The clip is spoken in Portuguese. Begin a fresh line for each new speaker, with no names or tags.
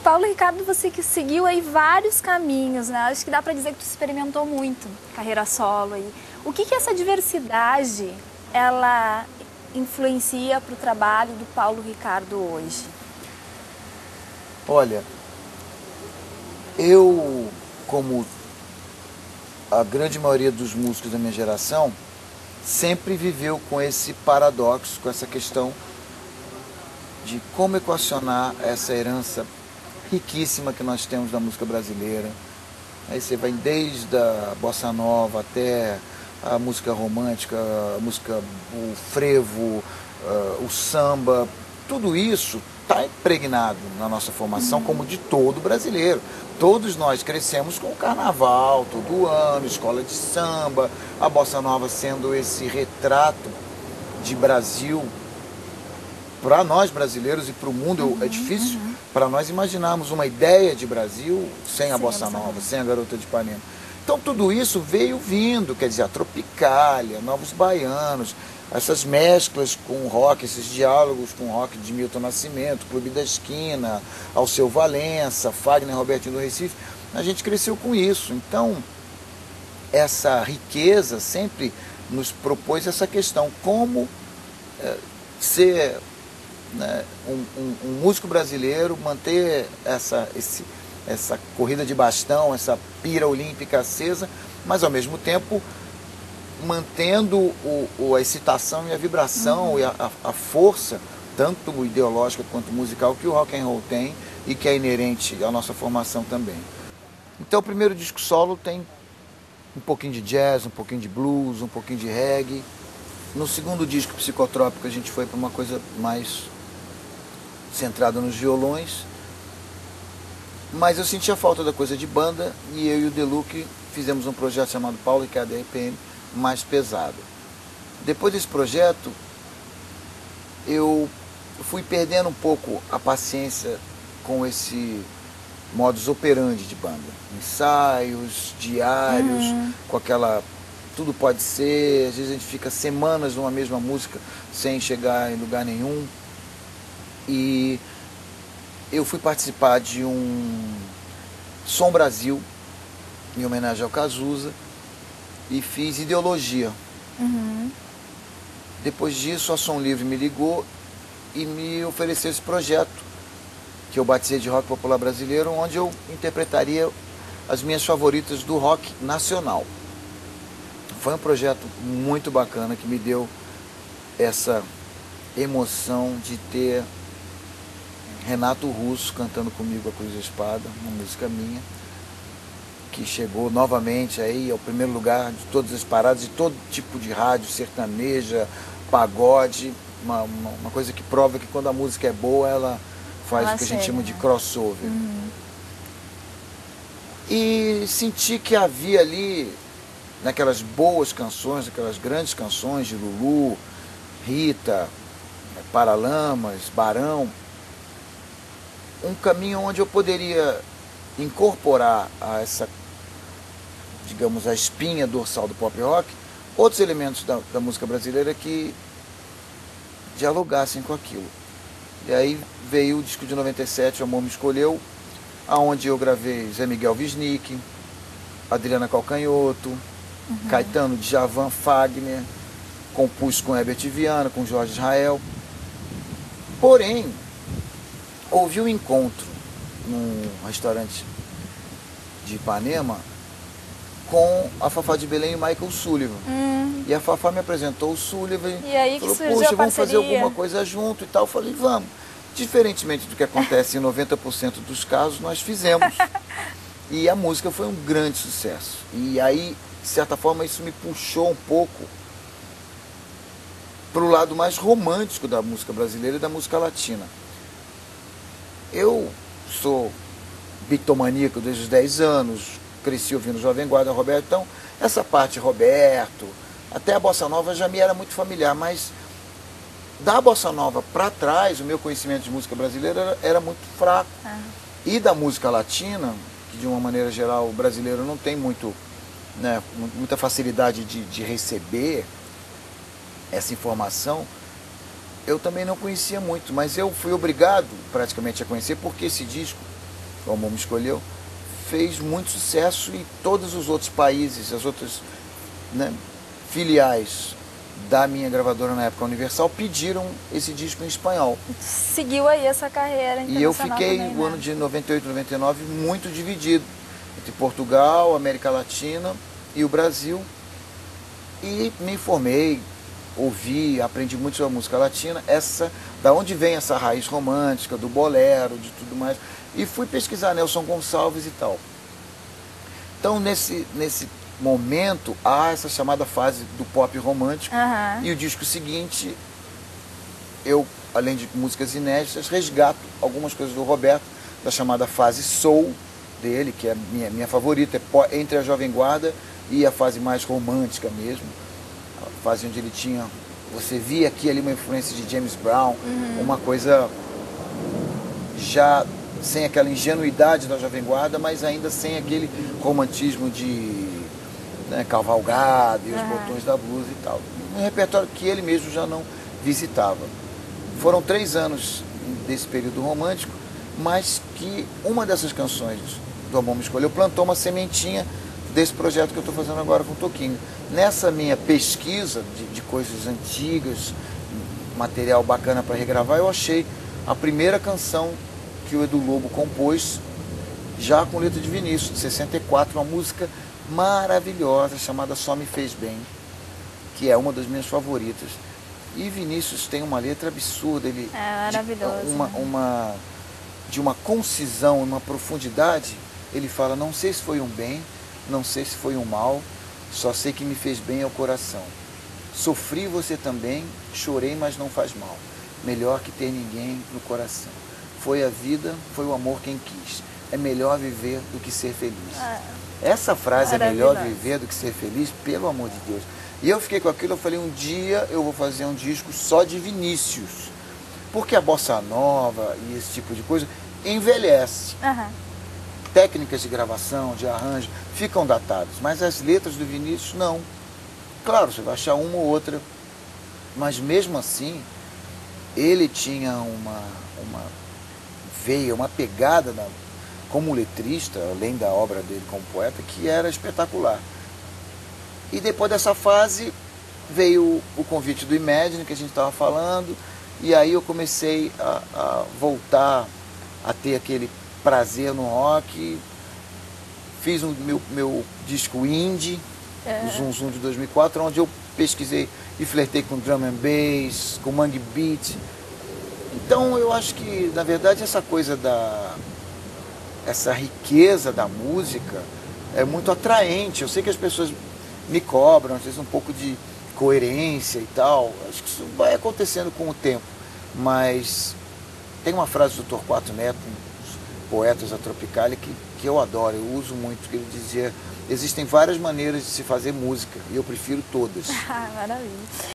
Paulo Ricardo, você que seguiu aí vários caminhos, né? Acho que dá para dizer que tu experimentou muito carreira solo aí. O que essa diversidade, ela influencia para o trabalho do Paulo Ricardo hoje?
Olha, eu, como a grande maioria dos músicos da minha geração, sempre viveu com esse paradoxo, com essa questão de como equacionar essa herança riquíssima que nós temos da música brasileira. Aí você vai desde a bossa nova até a música romântica, a música, o frevo, o samba, tudo isso está impregnado na nossa formação como de todo brasileiro. Todos nós crescemos com o carnaval todo ano, escola de samba, a bossa nova sendo esse retrato de Brasil. Para nós brasileiros e para o mundo é difícil para nós imaginarmos uma ideia de Brasil sem a bossa nova, sem a Garota de Ipanema. Então tudo isso veio vindo, quer dizer, a Tropicália, Novos Baianos, essas mesclas com o rock, esses diálogos com o rock de Milton Nascimento, Clube da Esquina, Alceu Valença, Fagner Robertinho do Recife, a gente cresceu com isso. Então essa riqueza sempre nos propôs essa questão, como ser, né, um músico brasileiro, manter essa corrida de bastão, essa pira olímpica acesa, mas ao mesmo tempo mantendo a excitação e a vibração e a força, tanto ideológica quanto musical, que o rock and roll tem e que é inerente à nossa formação também. Então o primeiro disco solo tem um pouquinho de jazz, um pouquinho de blues, um pouquinho de reggae. No segundo disco, Psicotrópico, a gente foi para uma coisa mais centrada nos violões, mas eu senti a falta da coisa de banda e eu e o Deluque fizemos um projeto chamado Paulo Ricardo RPM, mais pesado. Depois desse projeto, eu fui perdendo um pouco a paciência com esse modus operandi de banda. Ensaios diários, com aquela... Tudo pode ser, às vezes a gente fica semanas numa mesma música sem chegar em lugar nenhum. E eu fui participar de um Som Brasil, em homenagem ao Cazuza, e fiz Ideologia. Depois disso, a Som Livre me ligou e me ofereceu esse projeto, que eu batizei de Rock Popular Brasileiro, onde eu interpretaria as minhas favoritas do rock nacional. Foi um projeto muito bacana, que me deu essa emoção de ter Renato Russo cantando comigo A Cruz e a Espada, uma música minha, que chegou novamente aí ao primeiro lugar de todas as paradas, de todo tipo de rádio, sertaneja, pagode, uma coisa que prova que quando a música é boa, ela faz o que a gente chama de crossover. E senti que havia ali, naquelas boas canções, aquelas grandes canções de Lulu, Rita, Paralamas, Barão, um caminho onde eu poderia incorporar a essa, digamos, a espinha dorsal do pop rock, outros elementos da música brasileira que dialogassem com aquilo. E aí veio o disco de 97, O Amor Me Escolheu, aonde eu gravei Zé Miguel Wisnik, Adriana Calcanhoto, Caetano, Djavan, Fagner, compus com Herbert Viana, com Jorge Israel. Porém, houve um encontro num restaurante de Ipanema com a Fafá de Belém e o Michael Sullivan. E a Fafá me apresentou o Sullivan
e aí
falou,
surgiu
poxa,
a
vamos fazer
parceria.
alguma coisa junto e tal. Eu falei, vamos. Diferentemente do que acontece em 90% dos casos, nós fizemos. E a música foi um grande sucesso. E aí, de certa forma, isso me puxou um pouco para o lado mais romântico da música brasileira e da música latina. Eu sou bitomaníaco desde os 10 anos, cresci ouvindo Jovem Guarda, Roberto, então essa parte Roberto, até a Bossa Nova já me era muito familiar, mas da Bossa Nova para trás, o meu conhecimento de música brasileira era muito fraco. E da música latina, que de uma maneira geral o brasileiro não tem muito, né, muita facilidade de receber essa informação, eu também não conhecia muito, mas eu fui obrigado praticamente a conhecer, porque esse disco, o Amor Me Escolheu, fez muito sucesso e todos os outros países, as outras, né, filiais da minha gravadora na época, Universal, pediram esse disco em espanhol.
Seguiu aí essa carreira internacional.
E eu fiquei
também,
no ano de 98, 99 muito dividido entre Portugal, América Latina e o Brasil. E me formei, ouvi, aprendi muito sobre a música latina, da onde vem essa raiz romântica, do bolero, de tudo mais. E fui pesquisar Nelson Gonçalves e tal. Então, nesse momento, há essa chamada fase do pop romântico. E o disco seguinte, eu, além de músicas inéditas, resgato algumas coisas do Roberto, da chamada fase soul dele, que é minha favorita, é entre a Jovem Guarda e a fase mais romântica mesmo. A fase onde ele tinha, você via aqui ali uma influência de James Brown, uma coisa já sem aquela ingenuidade da Jovem Guarda, mas ainda sem aquele romantismo de, né, cavalgada e os botões da blusa e tal. Um repertório que ele mesmo já não visitava. Foram 3 anos desse período romântico, mas que uma dessas canções do Amor Me Escolheu plantou uma sementinha desse projeto que eu estou fazendo agora com o Toquinho. Nessa minha pesquisa de coisas antigas, material bacana para regravar, eu achei a primeira canção que o Edu Lobo compôs, já com letra de Vinícius, de 64, uma música maravilhosa chamada Só Me Fez Bem, que é uma das minhas favoritas. E Vinícius tem uma letra absurda, ele
maravilhoso,
de uma concisão, uma profundidade. Ele fala: não sei se foi um bem, não sei se foi um mal, só sei que me fez bem ao coração. Sofri, você também, chorei, mas não faz mal. Melhor que ter ninguém no coração. Foi a vida, foi o amor quem quis. É melhor viver do que ser feliz. Essa frase, é melhor viver do que ser feliz, pelo amor de Deus. E eu fiquei com aquilo, eu falei, um dia eu vou fazer um disco só de Vinícius. Porque a bossa nova e esse tipo de coisa envelhece. Técnicas de gravação, de arranjo, ficam datadas, mas as letras do Vinícius não. Claro, você vai achar uma ou outra, mas mesmo assim, ele tinha uma veia, uma pegada como letrista, além da obra dele como poeta, que era espetacular. E depois dessa fase, veio o convite do Imagine, que a gente estava falando, e aí eu comecei a voltar a ter aquele prazer no rock. Fiz meu disco indie, o Zum Zum de 2004, onde eu pesquisei e flertei com drum and bass, com mangue beat. Então eu acho que, na verdade, essa coisa essa riqueza da música é muito atraente. Eu sei que as pessoas me cobram, às vezes, um pouco de coerência e tal. Acho que isso vai acontecendo com o tempo. Mas tem uma frase do Torquato Neto, Poetas da Tropicália, que eu adoro, eu uso muito, que ele dizia: existem várias maneiras de se fazer música e eu prefiro todas.
Maravilha.